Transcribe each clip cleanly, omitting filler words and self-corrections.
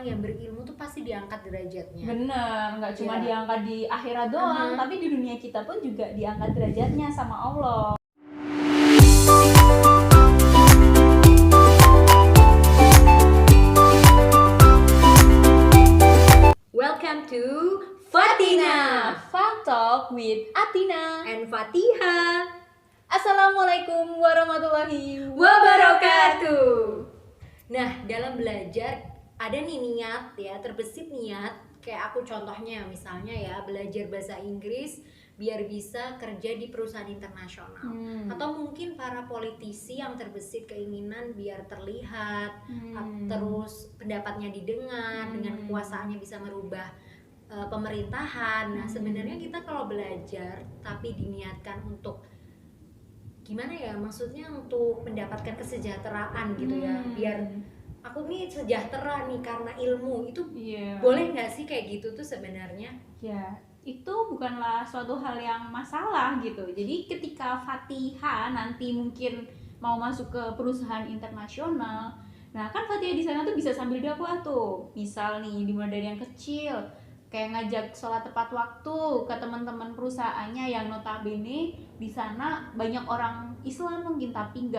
orang yang berilmu tuh pasti diangkat derajatnya. Bener, nggak cuma diangkat di akhirat doang, tapi di dunia kita pun juga diangkat derajatnya sama Allah. Welcome to Fatina Fun Talk with Atina and Fatiha. Assalamualaikum warahmatullahi Wabarakatuh. Nah, dalam belajar ada nih niat ya, terbesit niat. Kayak aku contohnya misalnya ya, belajar bahasa Inggris biar bisa kerja di perusahaan internasional. Atau mungkin para politisi yang terbesit keinginan biar terlihat, terus pendapatnya didengar, dengan kekuasaannya bisa merubah pemerintahan. Nah, sebenarnya kita kalau belajar tapi diniatkan untuk gimana ya, maksudnya untuk mendapatkan kesejahteraan gitu ya, biar aku nih sejahtera nih karena ilmu itu, boleh nggak sih kayak gitu tuh sebenarnya? Ya, itu bukanlah suatu hal yang masalah gitu. Jadi ketika Fatiha nanti mungkin mau masuk ke perusahaan internasional, nah kan Fatiha di sana tuh bisa sambil dakwah tuh. Misal nih dimulai dari yang kecil, kayak ngajak sholat tepat waktu ke teman-teman perusahaannya yang notabene di sana banyak orang Islam mungkin tapi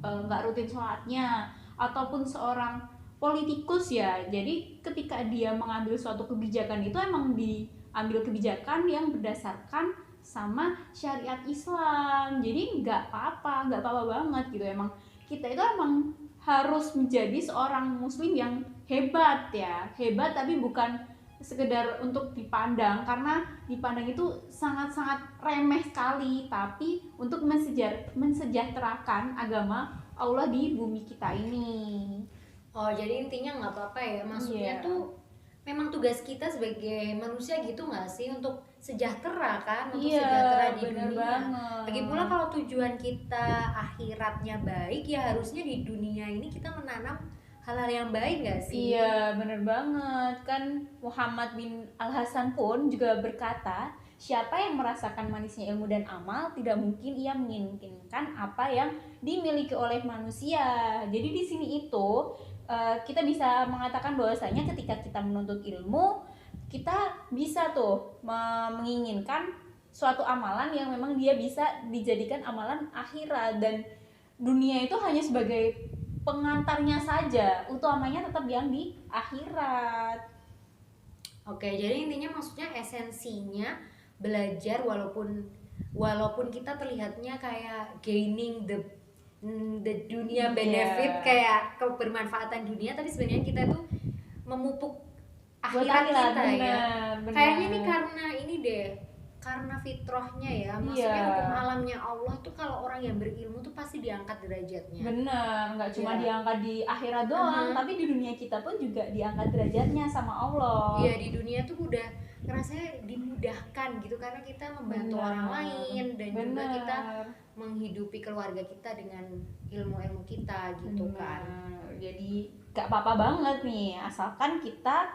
nggak rutin sholatnya, ataupun seorang politikus ya. Jadi ketika dia mengambil suatu kebijakan itu emang diambil kebijakan yang berdasarkan sama syariat Islam. Jadi nggak apa-apa banget gitu. Emang kita itu emang harus menjadi seorang muslim yang hebat ya, hebat tapi bukan sekedar untuk dipandang, karena dipandang itu sangat-sangat remeh sekali, tapi untuk mensejahterakan agama Allah di bumi kita ini. Oh, jadi intinya nggak apa-apa ya, maksudnya tuh memang tugas kita sebagai manusia gitu nggak sih, untuk sejahtera kan, untuk sejahtera di dunia. Lagi pula kalau tujuan kita akhiratnya baik ya harusnya di dunia ini kita menanam hal-hal yang baik nggak sih? Iya, bener banget. Kan Muhammad bin Al-Hasan pun juga berkata, siapa yang merasakan manisnya ilmu dan amal, tidak mungkin ia menginginkan apa yang dimiliki oleh manusia. Jadi di sini itu kita bisa mengatakan bahwasanya ketika kita menuntut ilmu, kita bisa tuh menginginkan suatu amalan yang memang dia bisa dijadikan amalan akhirat, dan dunia itu hanya sebagai pengantarnya saja, utamanya tetap yang di akhirat. Oke, jadi intinya maksudnya esensinya belajar walaupun kita terlihatnya kayak gaining the dunia benefit, kayak kebermanfaatan dunia, tapi sebenarnya kita tuh memupuk akhirat kita ya. Kayaknya nih karena ini deh, karena fitrahnya ya, maksudnya hukum alamnya Allah tuh kalau orang yang berilmu tuh pasti diangkat derajatnya. Bener, nggak cuma diangkat di akhirat doang, tapi di dunia kita pun juga diangkat derajatnya sama Allah. Iya, di dunia tuh udah rasanya dimudahkan gitu, karena kita membantu orang lain dan juga kita menghidupi keluarga kita dengan ilmu-ilmu kita gitu kan. Jadi gak apa-apa banget nih, asalkan kita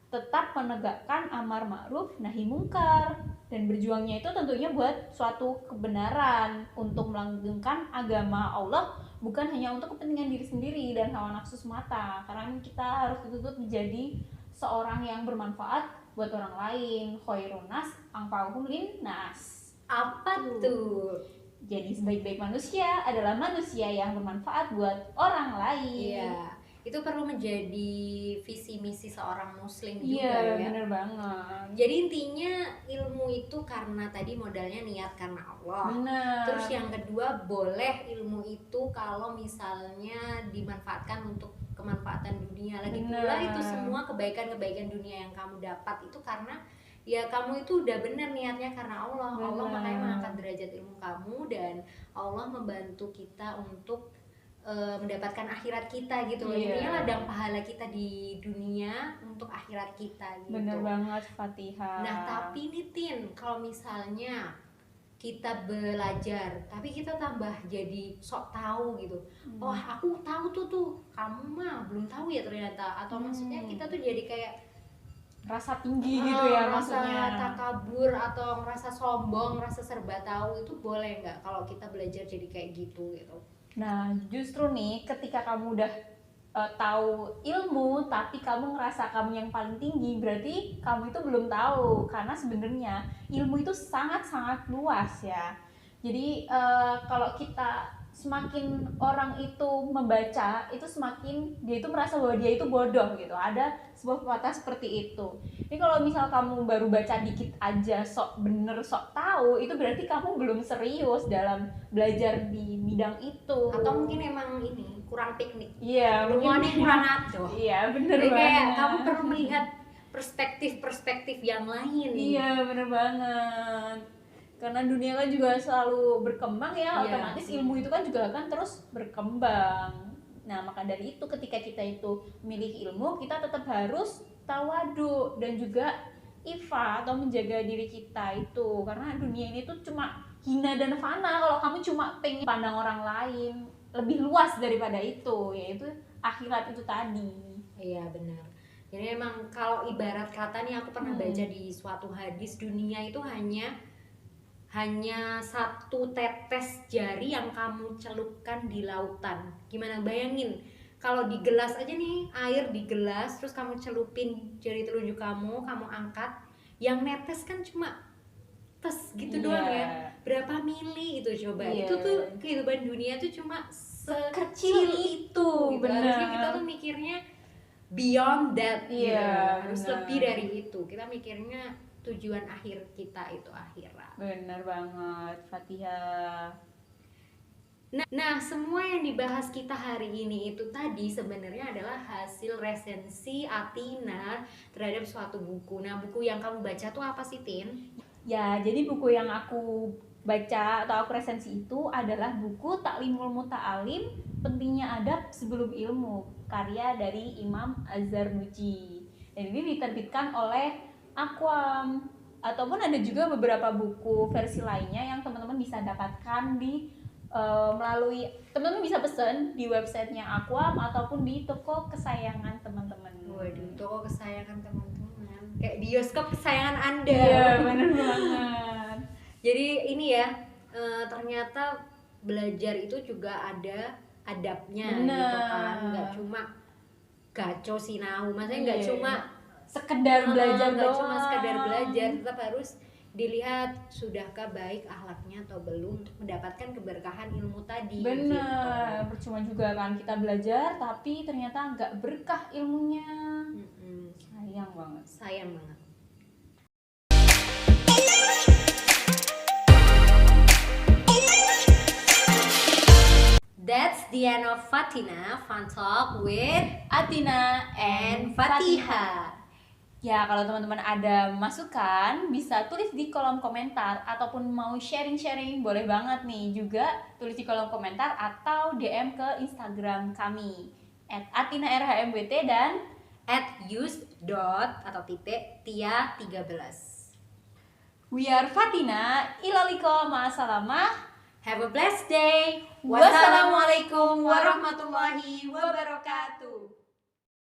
tetap menegakkan amar ma'ruf nahi mungkar, dan berjuangnya itu tentunya buat suatu kebenaran, untuk melanggengkan agama Allah, bukan hanya untuk kepentingan diri sendiri dan hawa nafsu semata. Karena kita harus dituntut menjadi seorang yang bermanfaat buat orang lain. Khairun nas anfa'uhum linnas. Apa tuh? Jadi sebaik-baik manusia adalah manusia yang bermanfaat buat orang lain. Iya, itu perlu menjadi visi misi seorang muslim juga ya. Bener banget. Jadi intinya ilmu itu karena tadi modalnya niat karena Allah. Terus yang kedua, boleh ilmu itu kalau misalnya dimanfaatkan untuk kemanfaatan dunia. Lagi pula itu semua kebaikan-kebaikan dunia yang kamu dapat itu karena ya kamu itu udah bener niatnya karena Allah. Allah makanya mengangkat derajat ilmu kamu, dan Allah membantu kita untuk mendapatkan akhirat kita gitu loh. Intinya ladang pahala kita di dunia untuk akhirat kita gitu. Bener banget, Fatiha. Nah tapi nih Tin, kalau misalnya kita belajar tapi kita tambah jadi sok tahu gitu, oh aku tahu tuh kamu mah belum tahu ya ternyata, atau maksudnya kita tuh jadi kayak rasa tinggi gitu ya, maksudnya rasa takabur atau rasa sombong, rasa serba tahu, itu boleh nggak kalau kita belajar jadi kayak gitu gitu? Nah justru nih ketika kamu udah tahu ilmu tapi kamu ngerasa kamu yang paling tinggi, berarti kamu itu belum tahu, karena sebenarnya ilmu itu sangat-sangat luas ya. Jadi kalau kita semakin orang itu membaca, itu semakin dia itu merasa bahwa dia itu bodoh gitu. Ada sebuah pepatah seperti itu. Jadi kalau misal kamu baru baca dikit aja sok bener sok tahu, itu berarti kamu belum serius dalam belajar di bidang itu. Atau mungkin emang ini kurang piknik. Iya, Ilmuannya kurang adoh. Iya, bener Jadi kayak banget. kamu perlu melihat perspektif-perspektif yang lain. Iya, bener banget. Karena dunia kan juga selalu berkembang ya, Iya. otomatis ilmu itu kan juga akan terus berkembang. Nah, maka dari itu ketika kita itu milih ilmu, kita tetap harus tawadu dan juga ifa atau menjaga diri kita itu. Karena dunia ini tuh cuma hina dan fana kalau kamu cuma pengen pandang orang lain. Lebih luas daripada itu, yaitu akhirat itu tadi. Iya benar. Jadi emang kalau ibarat kata nih, aku pernah baca di suatu hadis, dunia itu hanya satu tetes jari yang kamu celupkan di lautan. Gimana bayangin kalau di gelas aja nih, air di gelas, terus kamu celupin jari telunjuk kamu angkat, yang netes kan cuma tes gitu doang ya. Berapa mili itu coba? Itu tuh kehidupan dunia tuh cuma sekecil itu gitu. Harusnya kita tuh mikirnya beyond that gitu. Harus lebih dari itu. Kita mikirnya tujuan akhir kita itu akhirat. Benar banget, Fatihah. Nah, semua yang dibahas kita hari ini itu tadi sebenarnya adalah hasil resensi Athina terhadap suatu buku. Nah, buku yang kamu baca tuh apa sih, Tin? Ya, jadi buku yang aku baca atau aku resensi itu adalah buku Ta'limul Muta'alim, Pentingnya Adab Sebelum Ilmu, karya dari Imam Az-Zarnuji. Dan ini diterbitkan oleh Aqwam. Ataupun ada juga beberapa buku versi lainnya yang teman-teman bisa dapatkan di melalui, teman-teman bisa pesen di websitenya Aqwam ataupun di toko kesayangan teman-teman. Waduh, toko kesayangan teman-teman, kayak bioskop kesayangan Anda. Iya, benar banget. Jadi ini ya, ternyata belajar itu juga ada adabnya gitu kan, nggak cuma gaco sinau, maksudnya nggak cuma sekedar belajar nggak doang. cuma sekedar belajar, tetap harus dilihat sudahkah baik akhlaknya atau belum untuk mendapatkan keberkahan ilmu tadi. Bener, percuma juga kan kita belajar tapi ternyata nggak berkah ilmunya. Sayang banget. Sayang banget. That's the end of Fatina Fun Talk with Athina and Fatihah. Ya, kalau teman-teman ada masukan bisa tulis di kolom komentar, ataupun mau sharing-sharing boleh banget nih, juga tulis di kolom komentar atau DM ke Instagram kami @athinarhmbt dan @use.tia13. We are Fatina, ilaliko ma'asalamah. Have a blessed day. Wassalamualaikum warahmatullahi wabarakatuh.